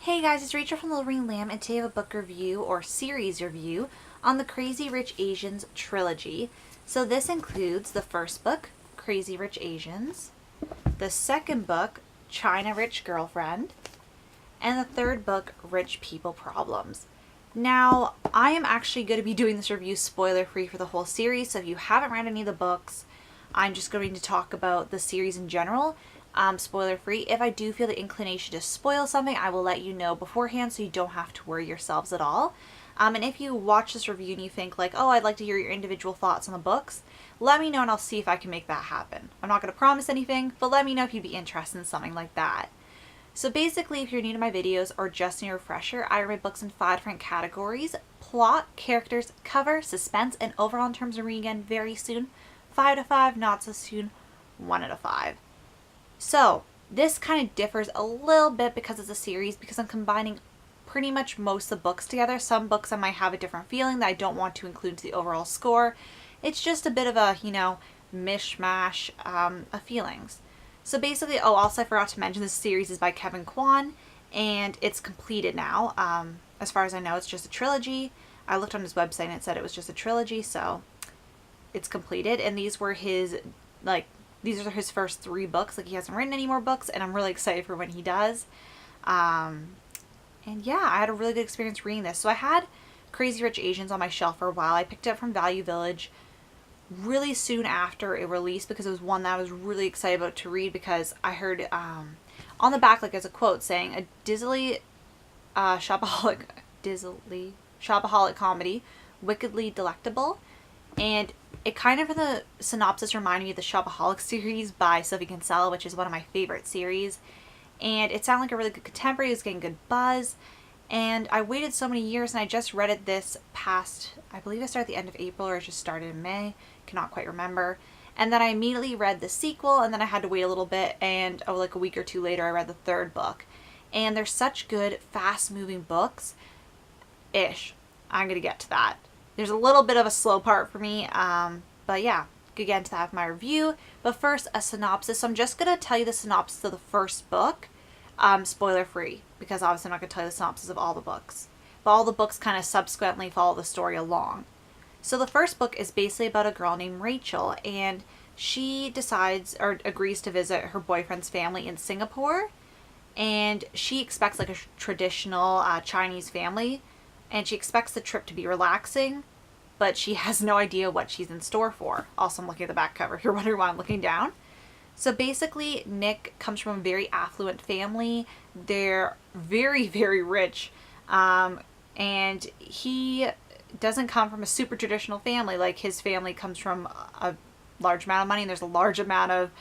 Hey guys, it's Rachel from Little Ring Lamb, and today I have a book review or series review on the Crazy Rich Asians trilogy. So this includes the first book, Crazy Rich Asians, the second book, China Rich Girlfriend, and the third book, Rich People Problems. Now, I am actually going to be doing this review spoiler free for the whole series, so if you haven't read any of the books, I'm just going to talk about the series in general. Spoiler free. If I do feel the inclination to spoil something, I will let you know beforehand so you don't have to worry yourselves at all. And if you watch this review and you think like, oh, I'd like to hear your individual thoughts on the books, let me know and I'll see if I can make that happen. I'm not going to promise anything, but let me know if you'd be interested in something like that. So basically, if you're new to my videos or just need a refresher, I read books in 5 different categories: plot, characters, cover, suspense, and overall in terms of reading again very soon, 5 out of 5, not so soon, 1 out of 5. So this kind of differs a little bit because it's a series, because I'm combining pretty much most of the books together. Some books I might have a different feeling that I don't want to include to the overall score. It's just a bit of a, mishmash of feelings. So basically, also I forgot to mention this series is by Kwan, and it's completed now. As far as I know, it's just a trilogy. I looked on his website and it said it was just a trilogy, so it's completed. And these were his, these are his first 3 books. He hasn't written any more books, and I'm really excited for when he does. And yeah, I had a really good experience reading this. So I had Crazy Rich Asians on my shelf for a while. I picked it up from Value Village really soon after it released because it was one that I was really excited about to read, because I heard on the back, as a quote saying, a dizzily shopaholic comedy, wickedly delectable. And it kind of, in the synopsis, reminded me of the Shopaholic series by Sophie Kinsella, which is one of my favorite series. And it sounded like a really good contemporary. It was getting good buzz. And I waited so many years, and I just read it this past, I believe it started at the end of April, or it just started in May. Cannot quite remember. And then I immediately read the sequel, and then I had to wait a little bit, and a week or 2 later I read the 3rd book. And they're such good, fast-moving books-ish. I'm going to get to that. There's a little bit of a slow part for me, but yeah, could get into that with my review. But first, a synopsis. So I'm just going to tell you the synopsis of the first book, spoiler free, because obviously I'm not going to tell you the synopsis of all the books. But all the books kind of subsequently follow the story along. So the first book is basically about a girl named Rachel, and she decides or agrees to visit her boyfriend's family in Singapore. And she expects a traditional Chinese family, and she expects the trip to be relaxing, but she has no idea what she's in store for. Also, I'm looking at the back cover if you're wondering why I'm looking down. So basically, Nick comes from a very affluent family. They're very, very rich. And he doesn't come from a super traditional family. His family comes from a large amount of money, and there's a large amount of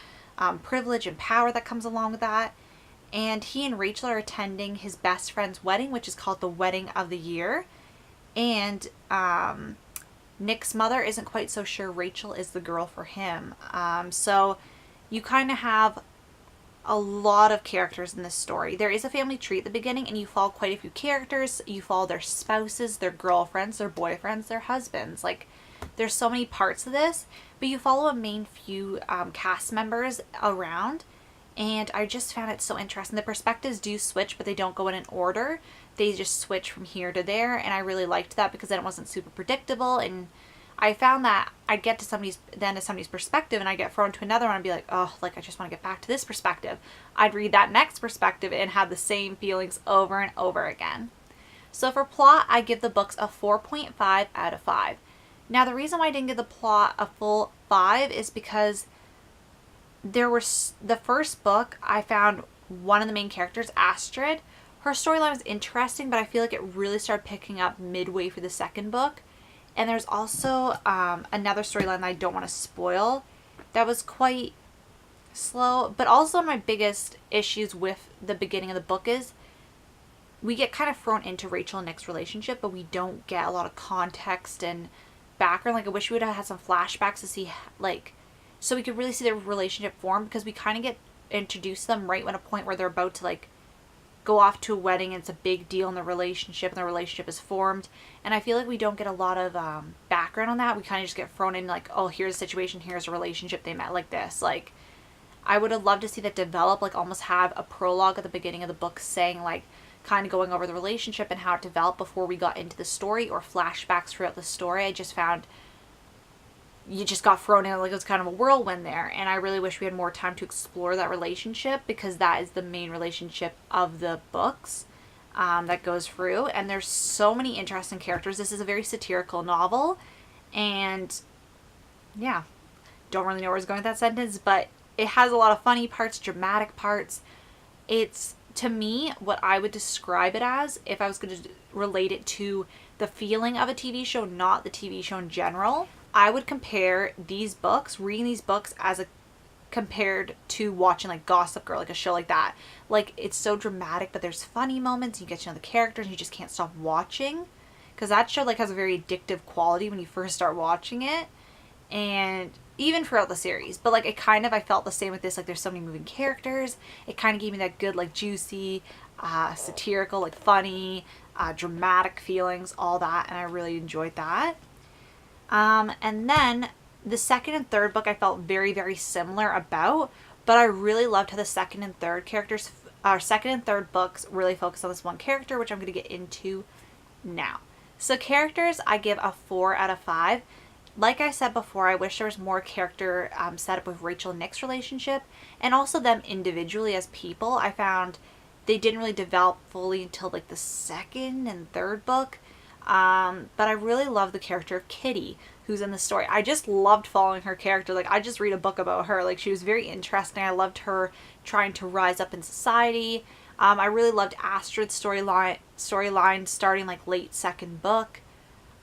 privilege and power that comes along with that. And he and Rachel are attending his best friend's wedding, which is called the Wedding of the Year. And Nick's mother isn't quite so sure Rachel is the girl for him. So you kind of have a lot of characters in this story. There is a family tree at the beginning, and you follow quite a few characters. You follow their spouses, their girlfriends, their boyfriends, their husbands. There's so many parts of this, but you follow a main few cast members around. And I just found it so interesting. The perspectives do switch, but they don't go in an order. They just switch from here to there. And I really liked that, because then it wasn't super predictable. And I found that I get to somebody's perspective, and I get thrown to another one and be like, oh, I just want to get back to this perspective. I'd read that next perspective and have the same feelings over and over again. So for plot, I give the books a 4.5 out of 5. Now, the reason why I didn't give the plot a full 5 is because the first book, I found one of the main characters, Astrid. Her storyline was interesting, but I feel like it really started picking up midway through the second book. And there's also another storyline that I don't want to spoil that was quite slow. But also, one of my biggest issues with the beginning of the book is we get kind of thrown into Rachel and Nick's relationship, but we don't get a lot of context and background. I wish we would have had some flashbacks to see, so we could really see their relationship form, because we kind of get introduced to them right when a point where they're about to go off to a wedding, and it's a big deal in the relationship, and the relationship is formed. And I feel like we don't get a lot of background on that. We kind of just get thrown in oh, here's a situation, here's a relationship, they met like this. I would have loved to see that develop, almost have a prologue at the beginning of the book saying kind of going over the relationship and how it developed before we got into the story, or flashbacks throughout the story. I just found you just got thrown in like it was kind of a whirlwind there, and I really wish we had more time to explore that relationship, because that is the main relationship of the books that goes through. And there's so many interesting characters. This is a very satirical novel, and yeah, don't really know where I was going with that sentence, but it has a lot of funny parts, dramatic parts. It's, to me, what I would describe it as if I was going to relate it to the feeling of a TV show, not the TV show in general. I would compare these books, reading these books, as a compared to watching like Gossip Girl, like a show like that. Like, it's so dramatic, but there's funny moments. You get to know the characters, and you just can't stop watching, because that show like has a very addictive quality when you first start watching it, and even throughout the series. But like, I felt the same with this. Like, there's so many moving characters. It kind of gave me that good like juicy, satirical, like funny, dramatic feelings, all that, and I really enjoyed that. And then the second and third book I felt very, very similar about, but I really loved how the second and third books really focus on this one character, which I'm going to get into now. So characters, I give a 4 out of 5. Like I said before, I wish there was more character set up with Rachel and Nick's relationship, and also them individually as people. I found they didn't really develop fully until like the second and third book. But I really love the character of Kitty, who's in the story. I just loved following her character. Like, I just read a book about her. Like, she was very interesting. I loved her trying to rise up in society. I really loved Astrid's storyline starting like late second book.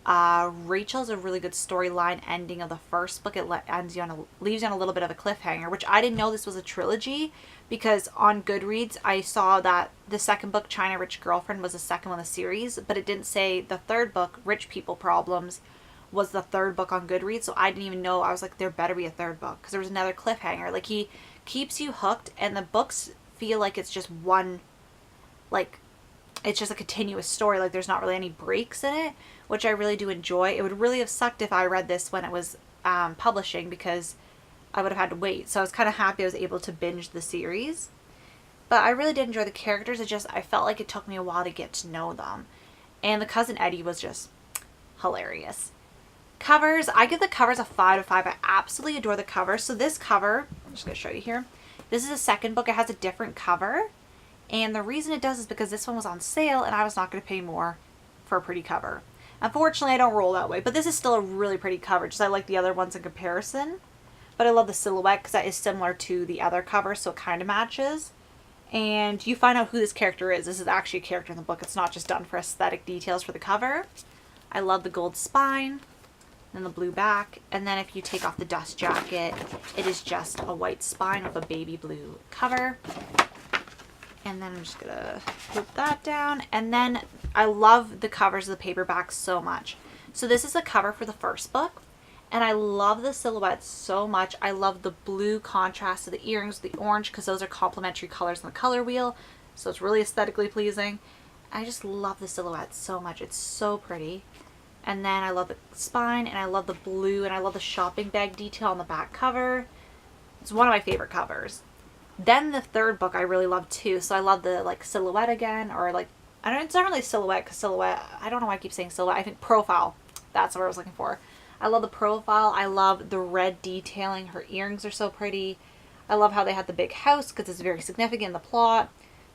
Rachel's a really good storyline ending of the first book. It leaves you on a little bit of a cliffhanger, which I didn't know this was a trilogy, because on Goodreads I saw that the second book, China Rich Girlfriend, was the second one in the series, but it didn't say the third book, Rich People Problems, was the third book on Goodreads. So I didn't even know. I was like, there better be a third book, because there was another cliffhanger. Like, he keeps you hooked, and the books feel like it's just one, like, it's just a continuous story. Like, there's not really any breaks in it, which I really do enjoy. It would really have sucked if I read this when it was publishing, because I would have had to wait. So I was kind of happy I was able to binge the series. But I really did enjoy the characters. I felt like it took me a while to get to know them. And the cousin Eddie was just hilarious. Covers, I give the covers a 5 out of 5. I absolutely adore the cover. So this cover, I'm just going to show you here. This is the second book. It has a different cover. And the reason it does is because this one was on sale, and I was not going to pay more for a pretty cover. Unfortunately, I don't roll that way, but this is still a really pretty cover. Just I like the other ones in comparison. But I love the silhouette because that is similar to the other cover, so it kind of matches. And you find out who this character is. This is actually a character in the book. It's not just done for aesthetic details for the cover. I love the gold spine and the blue back. And then if you take off the dust jacket, it is just a white spine with a baby blue cover. And then I'm just going to put that down. And then I love the covers of the paperbacks so much. So this is the cover for the first book. And I love the silhouette so much. I love the blue contrast of the earrings, the orange, because those are complementary colors on the color wheel. So it's really aesthetically pleasing. I just love the silhouette so much. It's so pretty. And then I love the spine, and I love the blue, and I love the shopping bag detail on the back cover. It's one of my favorite covers. Then the third book I really love too. So I love the like silhouette again, or like, I don't, it's not really silhouette, because silhouette, I don't know why I keep saying silhouette. I think profile. That's what I was looking for. I love the profile. I love the red detailing. Her earrings are so pretty. I love how they had the big house because it's very significant in the plot.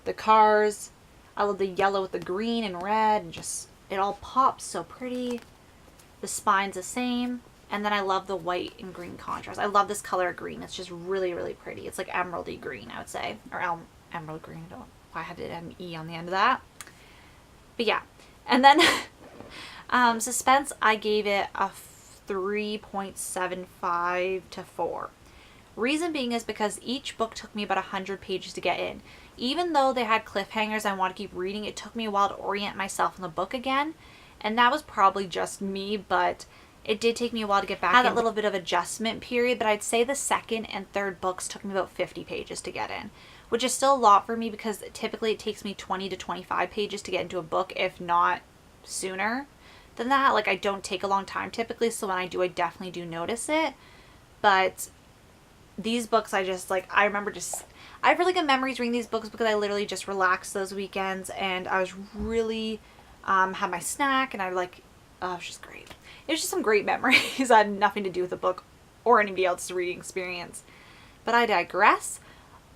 The cars. I love the yellow with the green and red, and just, it all pops so pretty. The spine's the same. And then I love the white and green contrast. I love this color of green. It's just really, really pretty. It's like emeraldy green, I would say. Or emerald green. I don't know why I had an E on the end of that. But yeah. And then suspense, I gave it a 3.75 to 4. Reason being is because each book took me about 100 pages to get in. Even though they had cliffhangers I want to keep reading, it took me a while to orient myself in the book again. And that was probably just me, but it did take me a while to get back. I had a little bit of adjustment period, but I'd say the second and third books took me about 50 pages to get in, which is still a lot for me because typically it takes me 20 to 25 pages to get into a book, if not sooner than that. Like, I don't take a long time typically, so when I do, I definitely do notice it. But these books, I just, like, I remember just, I have really good memories reading these books because I literally just relaxed those weekends, and I was really had my snack, and I like, oh, it was just great. It was just some great memories. I had nothing to do with the book or anybody else's reading experience. But I digress.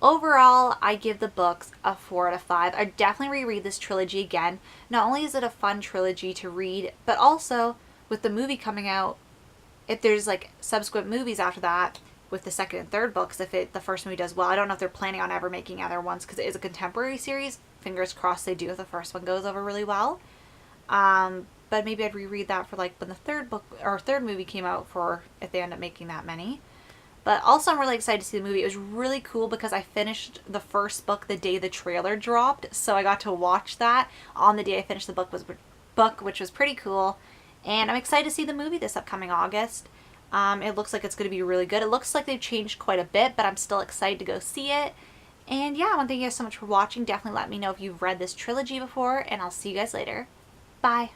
Overall, I give the books a 4 out of 5. I definitely reread this trilogy again. Not only is it a fun trilogy to read, but also with the movie coming out, if there's like subsequent movies after that with the second and third books, if the first movie does well, I don't know if they're planning on ever making other ones because it is a contemporary series. Fingers crossed they do if the first one goes over really well. But maybe I'd reread that for like when the third book or third movie came out, for if they end up making that many. But also I'm really excited to see the movie. It was really cool because I finished the first book the day the trailer dropped. So I got to watch that on the day I finished the book, which was pretty cool. And I'm excited to see the movie this upcoming August. It looks like it's going to be really good. It looks like they've changed quite a bit, but I'm still excited to go see it. And yeah, I want to thank you guys so much for watching. Definitely let me know if you've read this trilogy before, and I'll see you guys later. Bye.